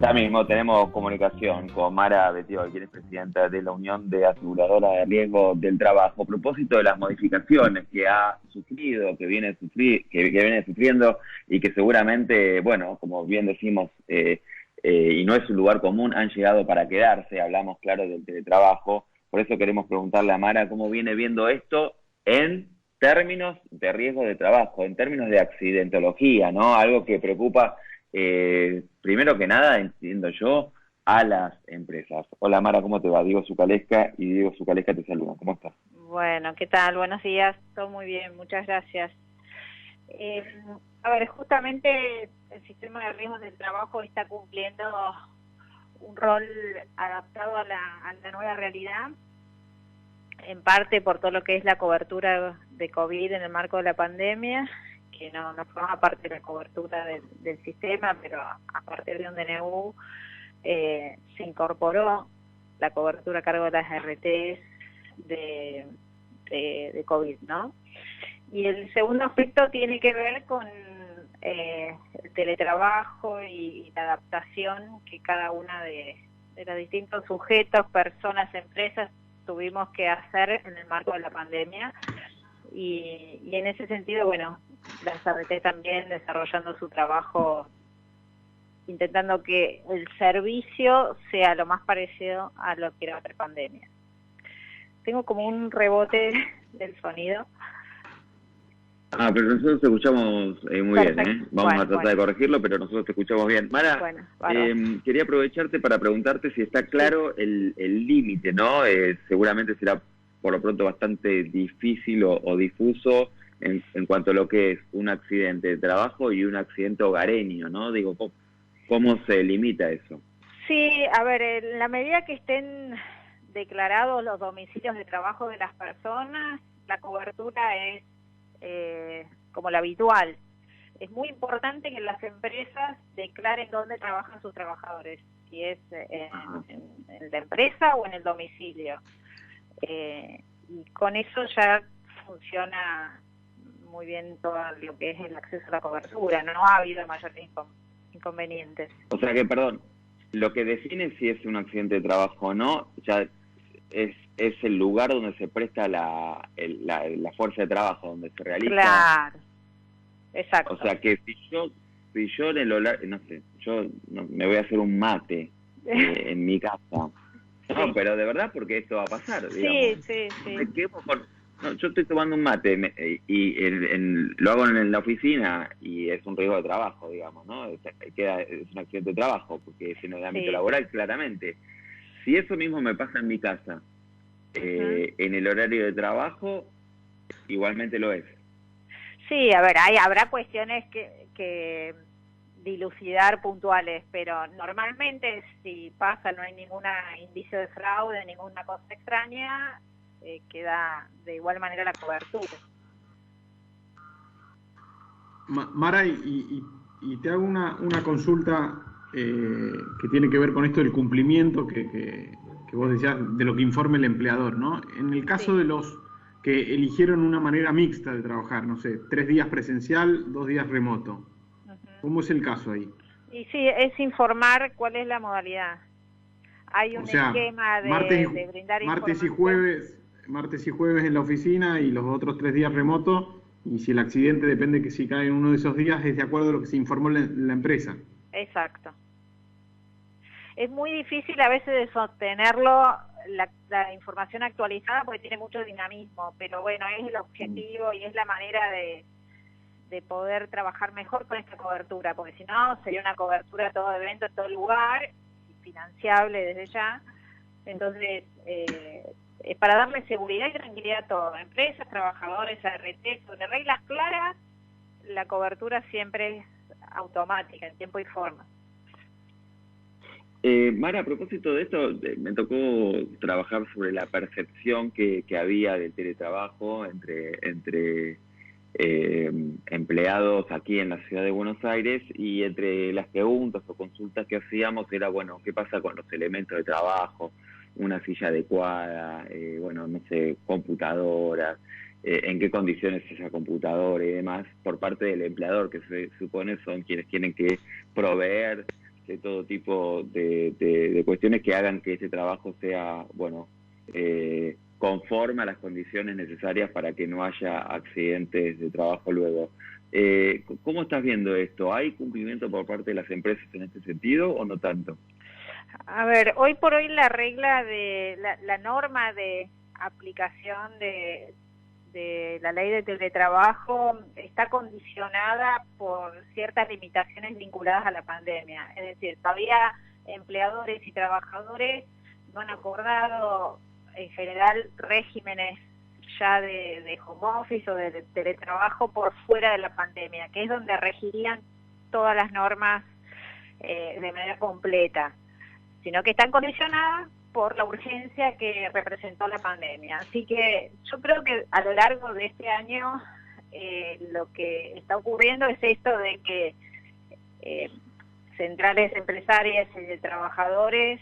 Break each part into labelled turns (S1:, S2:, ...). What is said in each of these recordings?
S1: Ya mismo tenemos comunicación con Mara Betiol, quien es presidenta de la Unión de Aseguradoras de Riesgo del Trabajo, a propósito de las modificaciones que ha sufrido, que viene sufriendo y que seguramente, bueno, como bien decimos, y no es un lugar común, han llegado para quedarse. Hablamos, claro, del teletrabajo. Por eso queremos preguntarle a Mara cómo viene viendo esto en términos de riesgo de trabajo, en términos de accidentología, ¿no? Algo que preocupa, primero que nada, entiendo yo, a las empresas. Hola Mara, ¿cómo te va? Diego Zucalesca, y Diego Zucalesca te saluda. ¿Cómo estás?
S2: Bueno, ¿qué tal? Buenos días, todo muy bien, muchas gracias. A ver, justamente el sistema de riesgos del trabajo está cumpliendo un rol adaptado a la nueva realidad, en parte por todo lo que es la cobertura de COVID en el marco de la pandemia, que no forma parte de la cobertura del sistema, pero a partir de un DNU se incorporó la cobertura a cargo de las RTs de COVID, ¿no? Y el segundo aspecto tiene que ver con el teletrabajo y la adaptación que cada una de los distintos sujetos, personas, empresas tuvimos que hacer en el marco de la pandemia. Y en ese sentido, bueno, las RT también desarrollando su trabajo, intentando que el servicio sea lo más parecido a lo que era pre-pandemia. Tengo como un rebote del sonido.
S1: Pero nosotros te escuchamos muy
S2: Perfecto.
S1: bien, ¿eh? Vamos a tratar de corregirlo, pero nosotros te escuchamos bien. Mara,
S2: Bueno,
S1: quería aprovecharte para preguntarte si está claro el límite, ¿no? Seguramente será por lo pronto bastante difícil o difuso en cuanto a lo que es un accidente de trabajo y un accidente hogareño, ¿no? Digo, ¿cómo se limita eso?
S2: Sí, a ver, en la medida que estén declarados los domicilios de trabajo de las personas, la cobertura es como la habitual. Es muy importante que las empresas declaren dónde trabajan sus trabajadores, si es en la empresa o en el domicilio. Y con eso ya funciona muy bien todo lo que es el acceso a la cobertura. No ha habido mayores inconvenientes.
S1: O sea que, perdón, lo que define si es un accidente de trabajo o no, ya es el lugar donde se presta la fuerza de trabajo, donde se realiza.
S2: Claro, exacto.
S1: O sea que si yo en el horario, no sé, me voy a hacer un mate en mi casa. No, sí. Pero de verdad, porque esto va a pasar, digamos.
S2: Sí.
S1: No, yo estoy tomando un mate lo hago en la oficina y es un riesgo de trabajo, digamos, ¿no? Es un accidente de trabajo, porque es en el ámbito laboral, claramente. Si eso mismo me pasa en mi casa, en el horario de trabajo, igualmente lo es.
S2: Sí, a ver, habrá cuestiones que dilucidar puntuales, pero normalmente si pasa, no hay ningún indicio de fraude, ninguna cosa extraña, queda de igual manera la cobertura.
S3: Mara, y te hago una consulta que tiene que ver con esto del cumplimiento que vos decías, de lo que informe el empleador, ¿no? En el caso de los que eligieron una manera mixta de trabajar, no sé, 3 días presencial, 2 días remoto, ¿cómo es el caso ahí?
S2: Y sí, es informar cuál es la modalidad. Hay un esquema de brindar información.
S3: Martes y jueves en la oficina y los otros 3 días remoto, y si el accidente depende que si cae en uno de esos días es de acuerdo a lo que se informó la empresa.
S2: Exacto. Es muy difícil a veces de sostenerlo, la información actualizada, porque tiene mucho dinamismo, pero bueno, es el objetivo y es la manera de poder trabajar mejor con esta cobertura, porque si no sería una cobertura todo evento, en todo lugar, financiable desde ya. Entonces, es para darle seguridad y tranquilidad a todo, empresas, trabajadores, ART, sobre reglas claras, la cobertura siempre es automática, en tiempo y forma.
S1: Mara, a propósito de esto, me tocó trabajar sobre la percepción que había del teletrabajo entre empleados aquí en la ciudad de Buenos Aires, y entre las preguntas o consultas que hacíamos era, bueno, ¿qué pasa con los elementos de trabajo? Una silla adecuada, bueno, no sé, computadoras, en qué condiciones es esa computadora y demás, por parte del empleador, que se supone son quienes tienen que proveer de todo tipo de cuestiones que hagan que ese trabajo sea, bueno, conforme a las condiciones necesarias para que no haya accidentes de trabajo luego. ¿Cómo estás viendo esto? ¿Hay cumplimiento por parte de las empresas en este sentido o no tanto?
S2: A ver, hoy por hoy la regla de la norma de aplicación de la ley de teletrabajo está condicionada por ciertas limitaciones vinculadas a la pandemia. Es decir, todavía empleadores y trabajadores no han acordado en general regímenes ya de home office o de teletrabajo por fuera de la pandemia, que es donde regirían todas las normas de manera completa, sino que están condicionadas por la urgencia que representó la pandemia. Así que yo creo que a lo largo de este año lo que está ocurriendo es esto de que centrales empresarias y de trabajadores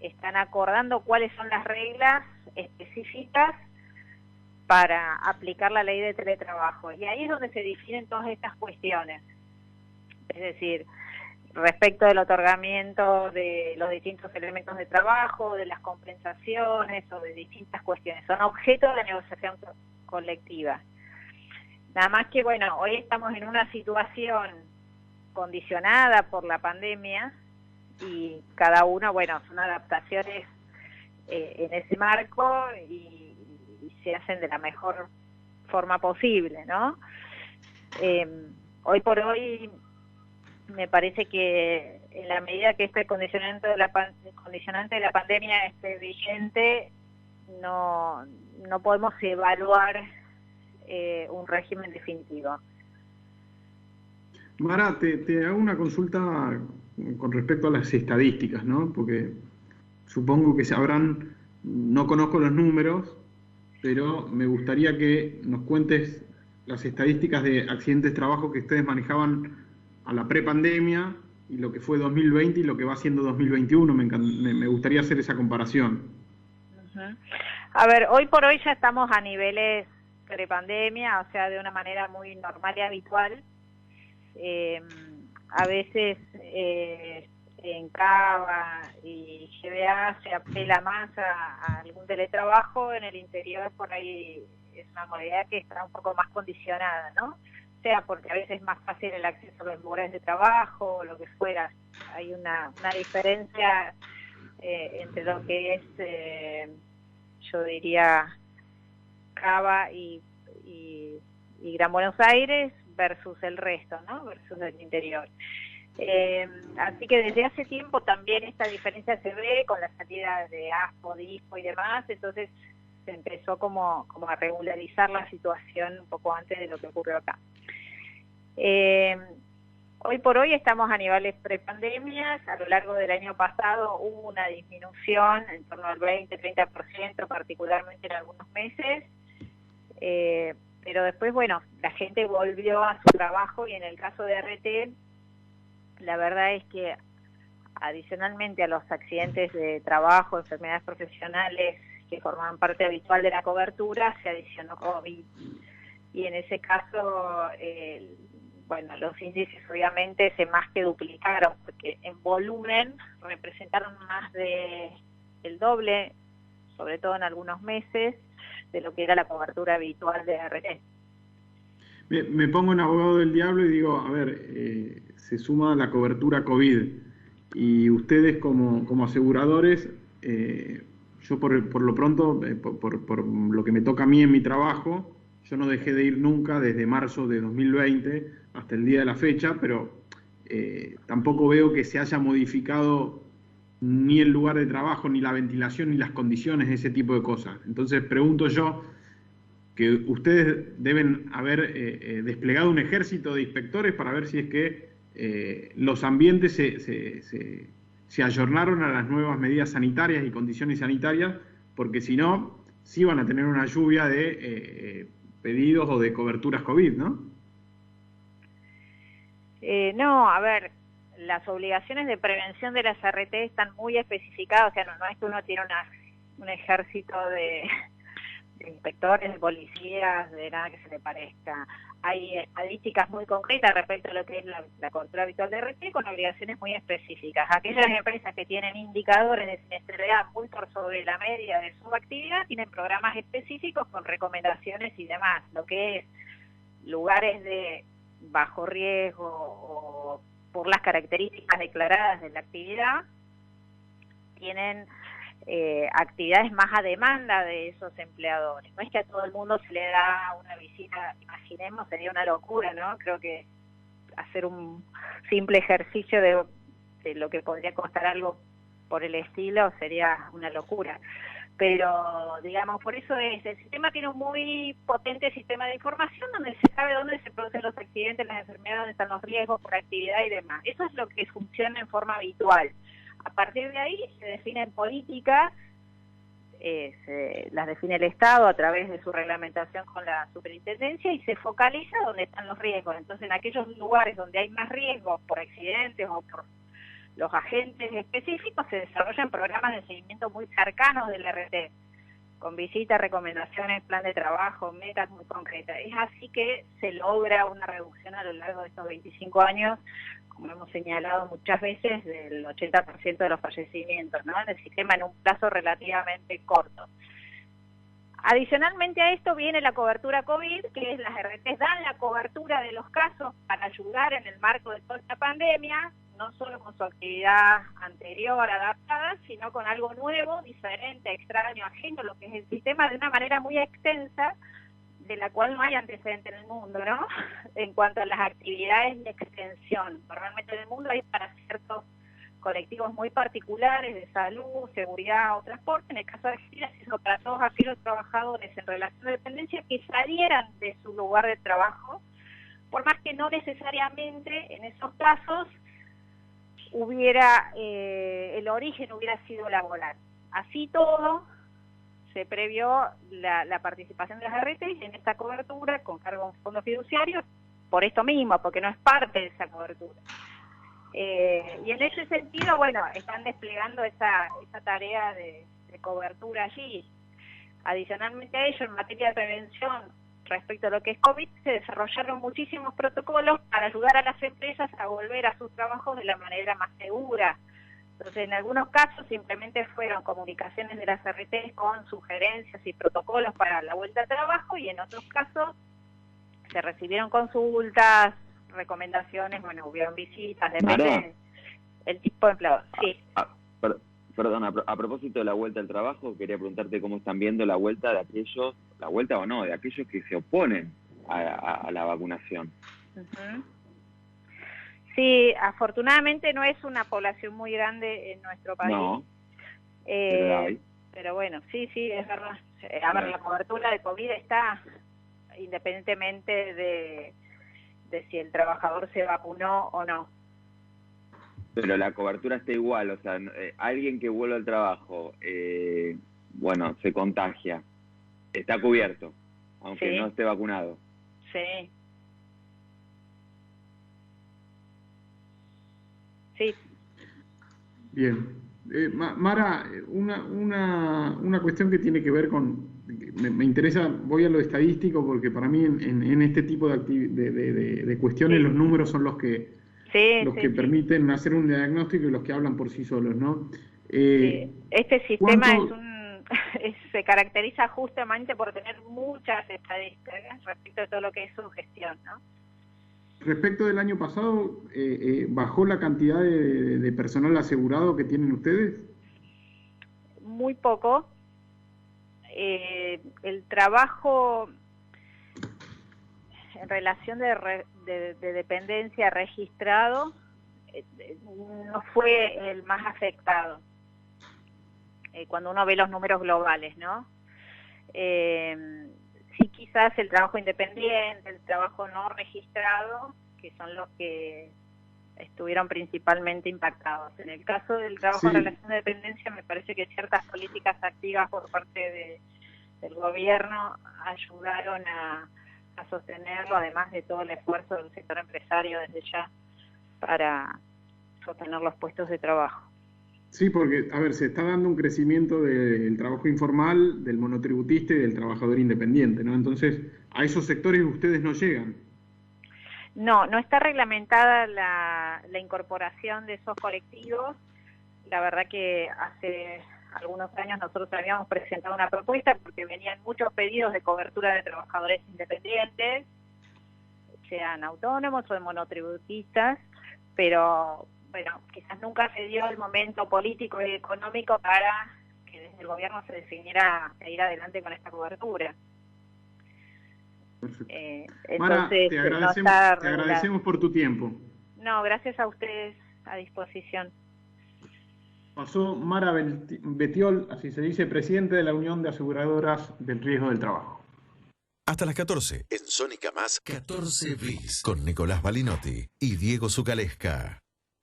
S2: están acordando cuáles son las reglas específicas para aplicar la ley de teletrabajo. Y ahí es donde se definen todas estas cuestiones. Es decir, respecto del otorgamiento de los distintos elementos de trabajo, de las compensaciones o de distintas cuestiones. Son objeto de la negociación colectiva. Nada más que, bueno, hoy estamos en una situación condicionada por la pandemia y cada uno, bueno, son adaptaciones en ese marco y se hacen de la mejor forma posible, ¿no? Hoy por hoy me parece que en la medida que este condicionante de la pandemia esté vigente, no podemos evaluar un régimen definitivo.
S3: Mara, te hago una consulta con respecto a las estadísticas, ¿no? Porque supongo que sabrán, no conozco los números, pero me gustaría que nos cuentes las estadísticas de accidentes de trabajo que ustedes manejaban a la prepandemia y lo que fue 2020 y lo que va siendo 2021. Me gustaría hacer esa comparación.
S2: A ver, hoy por hoy ya estamos a niveles prepandemia, o sea, de una manera muy normal y habitual. A veces en Cava y GBA se apela más a algún teletrabajo, en el interior por ahí es una modalidad que está un poco más condicionada, ¿no? O sea, porque a veces es más fácil el acceso a los lugares de trabajo o lo que fuera. Hay una diferencia entre lo que es, yo diría, Cava y Gran Buenos Aires versus el resto, ¿no? Versus el interior. Así que desde hace tiempo también esta diferencia se ve con la salida de ASPO, DISPO y demás, entonces se empezó como a regularizar la situación un poco antes de lo que ocurrió acá. Hoy por hoy estamos a niveles prepandemias. A lo largo del año pasado hubo una disminución en torno al 20-30%, particularmente en algunos meses, pero después, bueno, la gente volvió a su trabajo y en el caso de RT, la verdad es que adicionalmente a los accidentes de trabajo, enfermedades profesionales que formaban parte habitual de la cobertura, se adicionó COVID. Y en ese caso, bueno, los índices obviamente se más que duplicaron, porque en volumen representaron más del doble, sobre todo en algunos meses, de lo que era la cobertura habitual de RT.
S3: Me pongo en abogado del diablo y digo, a ver, se suma la cobertura COVID y ustedes como aseguradores, yo por lo pronto, por lo que me toca a mí en mi trabajo, yo no dejé de ir nunca desde marzo de 2020 hasta el día de la fecha, pero tampoco veo que se haya modificado ni el lugar de trabajo, ni la ventilación, ni las condiciones, ese tipo de cosas. Entonces pregunto yo, que ustedes deben haber desplegado un ejército de inspectores para ver si es que los ambientes se ayornaron a las nuevas medidas sanitarias y condiciones sanitarias, porque si no, sí van a tener una lluvia de pedidos o de coberturas COVID, ¿no?
S2: No, a ver, las obligaciones de prevención de las RT están muy especificadas, o sea, no es que uno tiene un ejército inspectores, de policías, de nada que se le parezca. Hay estadísticas muy concretas respecto a lo que es la cobertura habitual de RT con obligaciones muy específicas. Aquellas empresas que tienen indicadores de siniestralidad muy por sobre la media de su actividad tienen programas específicos con recomendaciones y demás. Lo que es lugares de bajo riesgo o por las características declaradas de la actividad, tienen actividades más a demanda de esos empleadores. No es que a todo el mundo se le da una visita, imaginemos, sería una locura, ¿no? Creo que hacer un simple ejercicio de lo que podría costar algo por el estilo sería una locura. Pero, digamos, por eso el sistema tiene un muy potente sistema de información donde se sabe dónde se producen los accidentes, las enfermedades, dónde están los riesgos por actividad y demás. Eso es lo que funciona en forma habitual. A partir de ahí se definen políticas, las define el Estado a través de su reglamentación con la superintendencia y se focaliza donde están los riesgos. Entonces, en aquellos lugares donde hay más riesgos por accidentes o por los agentes específicos, se desarrollan programas de seguimiento muy cercanos del RT, con visitas, recomendaciones, plan de trabajo, metas muy concretas. Es así que se logra una reducción a lo largo de estos 25 años, como hemos señalado muchas veces, del 80% de los fallecimientos, ¿no?, en el sistema en un plazo relativamente corto. Adicionalmente a esto viene la cobertura COVID, que es las RTs dan la cobertura de los casos para ayudar en el marco de toda esta pandemia, no solo con su actividad anterior adaptada, sino con algo nuevo, diferente, extraño, ajeno, lo que es el sistema, de una manera muy extensa, de la cual no hay antecedente en el mundo, ¿no? En cuanto a las actividades de extensión. Normalmente en el mundo hay para ciertos colectivos muy particulares de salud, seguridad o transporte. En el caso de Argentina se hizo para todos aquellos trabajadores en relación de dependencia que salieran de su lugar de trabajo, por más que no necesariamente en esos casos hubiera el origen hubiera sido laboral. Así todo, se previó la participación de las RTs en esta cobertura con cargo a un fondo fiduciario, por esto mismo, porque no es parte de esa cobertura. Y en ese sentido, bueno, están desplegando esa tarea de cobertura allí. Adicionalmente a ello, en materia de prevención respecto a lo que es COVID, se desarrollaron muchísimos protocolos para ayudar a las empresas a volver a sus trabajos de la manera más segura. Entonces, en algunos casos simplemente fueron comunicaciones de las RTs con sugerencias y protocolos para la vuelta al trabajo, y en otros casos se recibieron consultas, recomendaciones, bueno, hubieron visitas, depende del tipo de empleado. Sí.
S1: Perdona, a propósito de la vuelta al trabajo, quería preguntarte cómo están viendo la vuelta de aquellos, la vuelta o no, de aquellos que se oponen a la vacunación.
S2: Uh-huh. Sí, afortunadamente no es una población muy grande en nuestro país.
S1: No,
S2: pero bueno, sí, es verdad. A ver, la cobertura de COVID está independientemente de si el trabajador se vacunó o no.
S1: Pero la cobertura está igual, o sea, alguien que vuelve al trabajo, bueno, se contagia, está cubierto, aunque no esté vacunado.
S2: Sí. Sí.
S3: Bien. Mara, una cuestión que tiene que ver con, me interesa, voy a lo estadístico porque para mí en este tipo de cuestiones los números son los que permiten hacer un diagnóstico y los que hablan por sí solos, ¿no?
S2: Este sistema se caracteriza justamente por tener muchas estadísticas respecto de todo lo que es su gestión, ¿no?
S3: Respecto del año pasado, ¿bajó la cantidad de personal asegurado que tienen ustedes?
S2: Muy poco. El trabajo en relación de dependencia registrado no fue el más afectado cuando uno ve los números globales, ¿no? Sí, quizás el trabajo independiente, el trabajo no registrado, que son los que estuvieron principalmente impactados. En el caso del trabajo en relación de dependencia, me parece que ciertas políticas activas por parte del gobierno ayudaron a sostenerlo, además de todo el esfuerzo del sector empresario desde ya para sostener los puestos de trabajo.
S3: Sí, porque, a ver, se está dando un crecimiento del trabajo informal, del monotributista y del trabajador independiente, ¿no? Entonces, a esos sectores ustedes no llegan.
S2: No, no está reglamentada la incorporación de esos colectivos. La verdad que hace algunos años nosotros habíamos presentado una propuesta porque venían muchos pedidos de cobertura de trabajadores independientes, sean autónomos o de monotributistas, pero bueno, quizás nunca se dio el momento político y económico para que desde el gobierno se decidiera ir adelante con esta cobertura.
S3: Mara,
S2: Entonces,
S3: te
S2: te
S3: agradecemos por tu tiempo.
S2: No, gracias a ustedes, a disposición.
S3: Pasó Mara Betiol, así se dice, presidente de la Unión de Aseguradoras del Riesgo del Trabajo.
S4: Hasta las 14, en Sónica Más 14 bis, con Nicolás Balinotti y Diego Zucalesca.